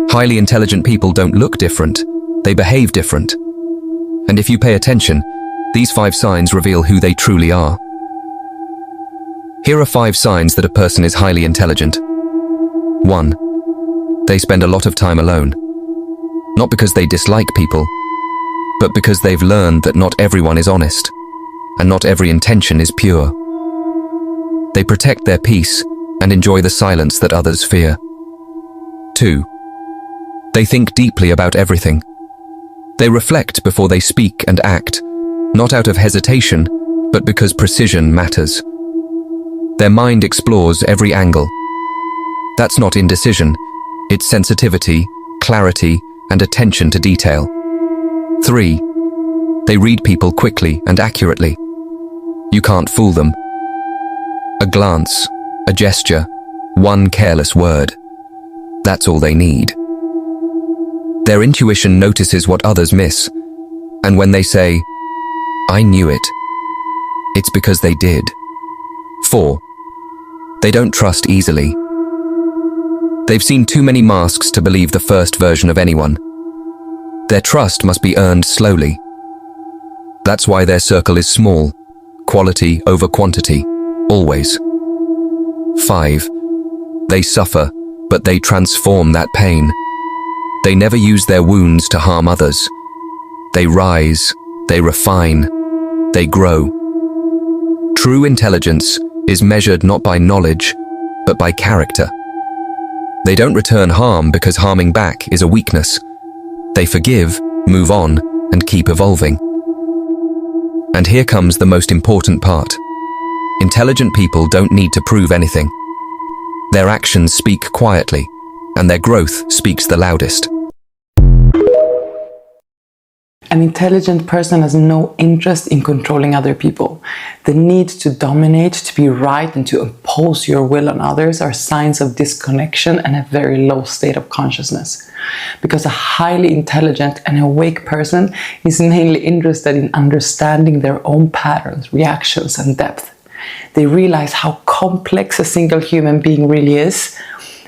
Highly intelligent people don't look different, they behave different. And if you pay attention, these 5 signs reveal who they truly are. Here are 5 signs that a person is highly intelligent. 1. They spend a lot of time alone. Not because they dislike people, but because they've learned that not everyone is honest, and not every intention is pure. They protect their peace and enjoy the silence that others fear. 2. They think deeply about everything. They reflect before they speak and act, not out of hesitation, but because precision matters. Their mind explores every angle. That's not indecision, it's sensitivity, clarity, and attention to detail. 3. They read people quickly and accurately. You can't fool them. A glance, a gesture, one careless word. That's all they need. Their intuition notices what others miss, and when they say, "I knew it," it's because they did. 4. They don't trust easily. They've seen too many masks to believe the first version of anyone. Their trust must be earned slowly. That's why their circle is small, quality over quantity, always. 5. They suffer, but they transform that pain. They never use their wounds to harm others. They rise, they refine, they grow. True intelligence is measured not by knowledge, but by character. They don't return harm because harming back is a weakness. They forgive, move on, and keep evolving. And here comes the most important part. Intelligent people don't need to prove anything. Their actions speak quietly, and their growth speaks the loudest. An intelligent person has no interest in controlling other people. The need to dominate, to be right, and to impose your will on others are signs of disconnection and a very low state of consciousness. Because a highly intelligent and awake person is mainly interested in understanding their own patterns, reactions, and depth. They realize how complex a single human being really is,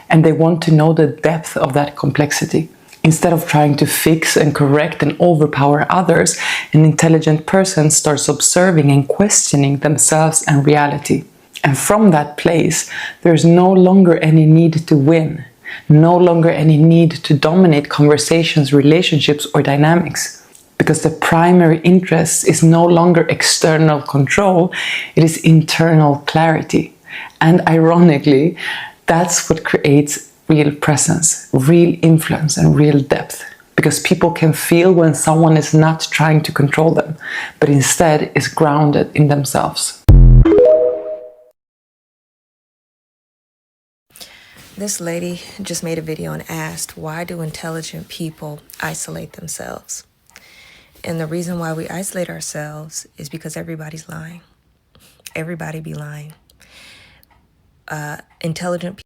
and they want to know the depth of that complexity. Instead of trying to fix and correct and overpower others, an intelligent person starts observing and questioning themselves and reality. And from that place, there's no longer any need to win, no longer any need to dominate conversations, relationships, or dynamics. Because the primary interest is no longer external control, it is internal clarity. And ironically, that's what creates real presence, real influence, and real depth. Because people can feel when someone is not trying to control them, but instead is grounded in themselves. This lady just made a video and asked, why do intelligent people isolate themselves? And the reason why we isolate ourselves is because everybody's lying. Everybody be lying. Intelligent people.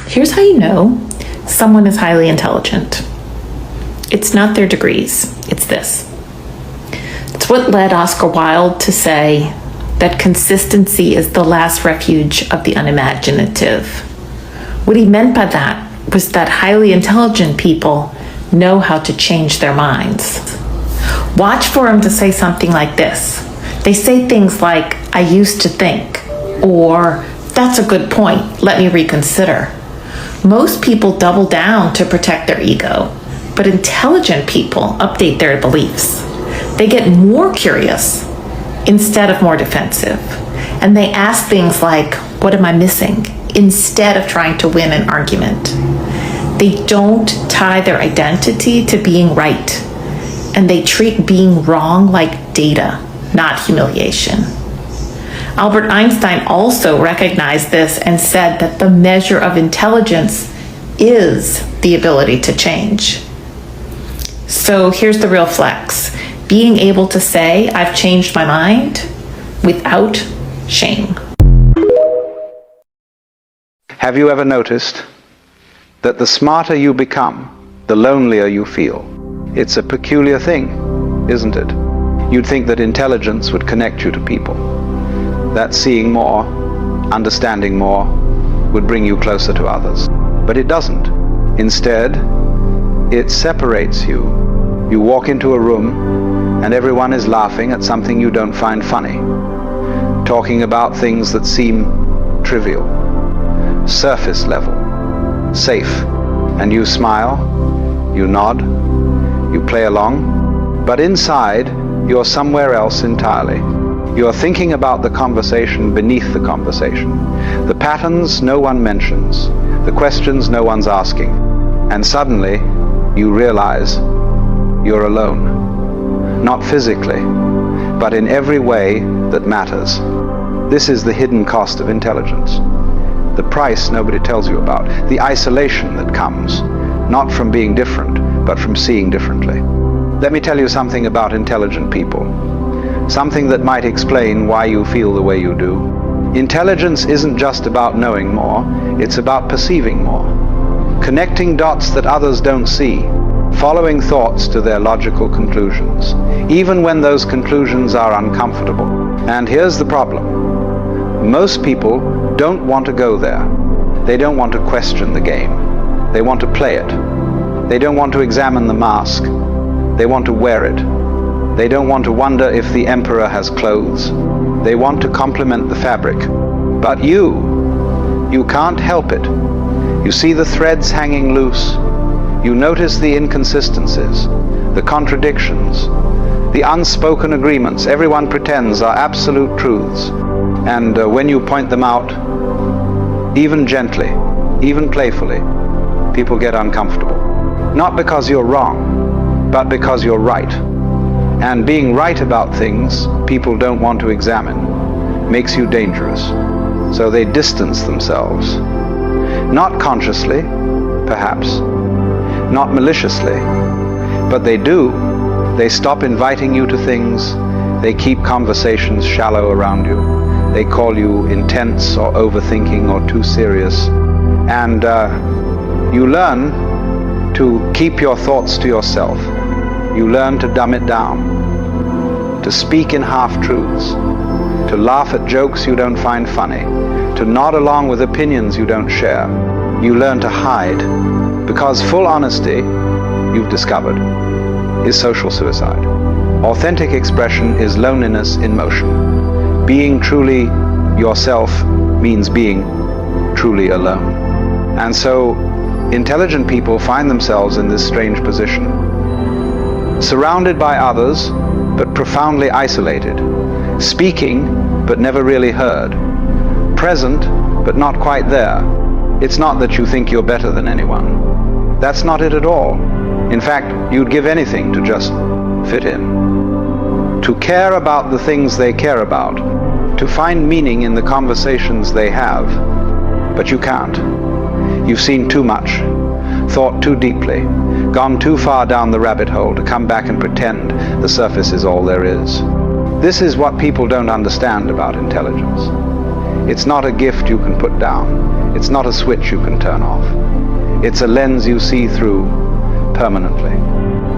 Here's how you know someone is highly intelligent. It's not their degrees, it's this. It's what led Oscar Wilde to say that consistency is the last refuge of the unimaginative. What he meant by that was that highly intelligent people know how to change their minds. Watch for them to say something like this. They say things like, "I used to think," or "That's a good point, let me reconsider." Most people double down to protect their ego, but intelligent people update their beliefs. They get more curious instead of more defensive. And they ask things like, "What am I missing?" instead of trying to win an argument. They don't tie their identity to being right, and they treat being wrong like data, not humiliation. Albert Einstein also recognized this and said that the measure of intelligence is the ability to change. So here's the real flex. Being able to say, "I've changed my mind," without shame. Have you ever noticed that the smarter you become, the lonelier you feel? It's a peculiar thing, isn't it? You'd think that intelligence would connect you to people. That seeing more, understanding more, would bring you closer to others. But it doesn't. Instead, it separates you. You walk into a room and everyone is laughing at something you don't find funny, talking about things that seem trivial, surface level, safe, and you smile, you nod, you play along, but inside you're somewhere else entirely. You're thinking about the conversation beneath the conversation, the patterns no one mentions, the questions no one's asking, and suddenly you realize you're alone. Not physically, but in every way that matters. This is the hidden cost of intelligence. The price nobody tells you about, the isolation that comes, not from being different, but from seeing differently. Let me tell you something about intelligent people. Something that might explain why you feel the way you do. Intelligence isn't just about knowing more, it's about perceiving more. Connecting dots that others don't see, following thoughts to their logical conclusions, even when those conclusions are uncomfortable. And here's the problem. Most people don't want to go there. They don't want to question the game. They want to play it. They don't want to examine the mask. They want to wear it. They don't want to wonder if the emperor has clothes. They want to complement the fabric. But you can't help it. You see the threads hanging loose. You notice the inconsistencies, the contradictions, the unspoken agreements everyone pretends are absolute truths. And when you point them out, even gently, even playfully, people get uncomfortable. Not because you're wrong, but because you're right. And being right about things people don't want to examine makes you dangerous. So they distance themselves. Not consciously, perhaps. Not maliciously. But they do. They stop inviting you to things. They keep conversations shallow around you. They call you intense or overthinking or too serious. And you learn to keep your thoughts to yourself. You learn to dumb it down, to speak in half-truths, to laugh at jokes you don't find funny, to nod along with opinions you don't share. You learn to hide, because full honesty, you've discovered, is social suicide. Authentic expression is loneliness in motion. Being truly yourself means being truly alone. And so, intelligent people find themselves in this strange position. Surrounded by others, but profoundly isolated. Speaking, but never really heard. Present, but not quite there. It's not that you think you're better than anyone. That's not it at all. In fact, you'd give anything to just fit in. To care about the things they care about. To find meaning in the conversations they have. But you can't. You've seen too much. Thought too deeply, gone too far down the rabbit hole to come back and pretend the surface is all there is. This is what people don't understand about intelligence. It's not a gift you can put down. It's not a switch you can turn off. It's a lens you see through permanently.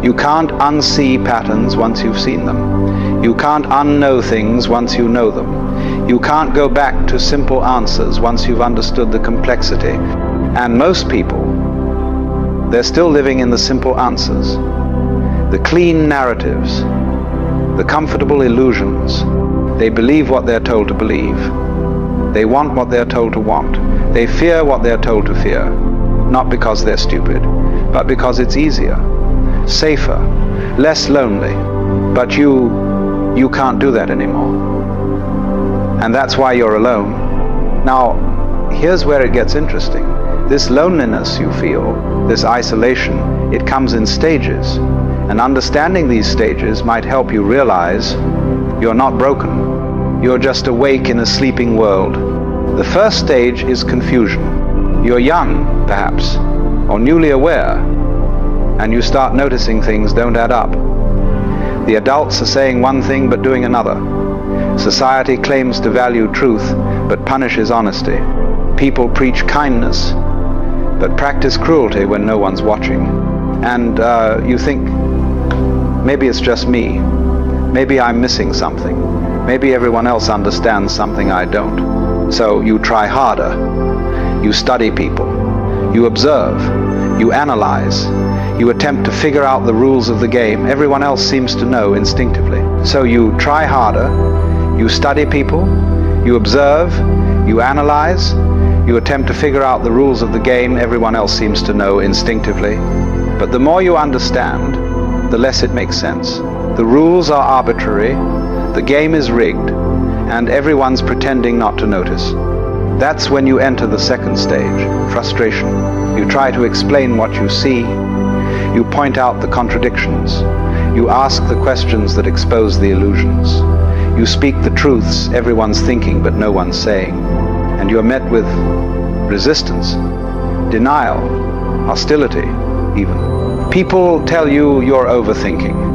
You can't unsee patterns once you've seen them. You can't unknow things once you know them. You can't go back to simple answers once you've understood the complexity. And most people, they're still living in the simple answers, the clean narratives, the comfortable illusions. They believe what they're told to believe. They want what they're told to want. They fear what they're told to fear, not because they're stupid, but because it's easier, safer, less lonely. But you can't do that anymore. And that's why you're alone. Now, here's where it gets interesting. This loneliness you feel, this isolation, it comes in stages. And understanding these stages might help you realize you're not broken. You're just awake in a sleeping world. The first stage is confusion. You're young, perhaps, or newly aware, and you start noticing things don't add up. The adults are saying one thing but doing another. Society claims to value truth but punishes honesty. People preach kindness but practice cruelty when no one's watching. And you think, maybe it's just me. Maybe I'm missing something. Maybe everyone else understands something I don't. So you try harder. You study people. You observe. You analyze. You attempt to figure out the rules of the game everyone else seems to know instinctively. So you try harder. You study people. You observe. You analyze. You attempt to figure out the rules of the game everyone else seems to know instinctively. But the more you understand, the less it makes sense. The rules are arbitrary, the game is rigged, and everyone's pretending not to notice. That's when you enter the second stage, frustration. You try to explain what you see. You point out the contradictions. You ask the questions that expose the illusions. You speak the truths everyone's thinking but no one's saying. And you're met with resistance, denial, hostility, even. People tell you you're overthinking.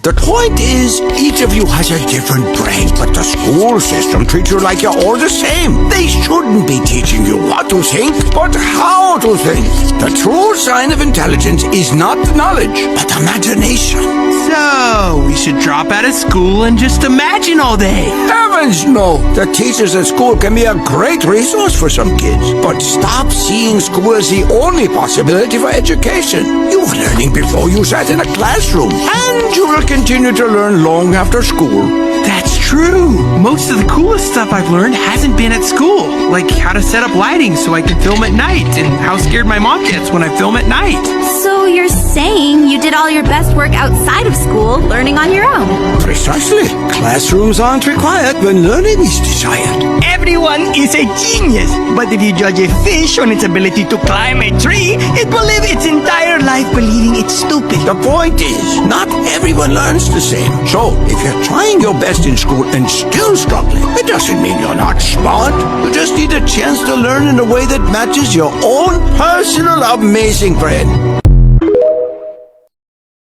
The point is, each of you has a different brain, but the school system treats you like you're all the same. They shouldn't be teaching you what to think, but how to think. The true sign of intelligence is not knowledge, but imagination. So, we should drop out of school and just imagine all day. Heavens no! The teachers at school can be a great resource for some kids, but stop seeing school as the only possibility for education. You were learning before you sat in a classroom, and you will continue to learn long after school. That's true. Most of the coolest stuff I've learned hasn't been at school, like how to set up lighting so I can film at night, and how scared my mom gets when I film at night. So you're saying you did all your best work outside of school, learning on your own? Precisely. Classrooms aren't required when learning is desired. Everyone is a genius, but if you judge a fish on its ability to climb a tree, it will live its entire life believing it's stupid. The point is, not everyone learns the same. So, if you're trying your best in school and still struggling, it doesn't mean you're not smart. You just need a chance to learn in a way that matches your own personal amazing brain.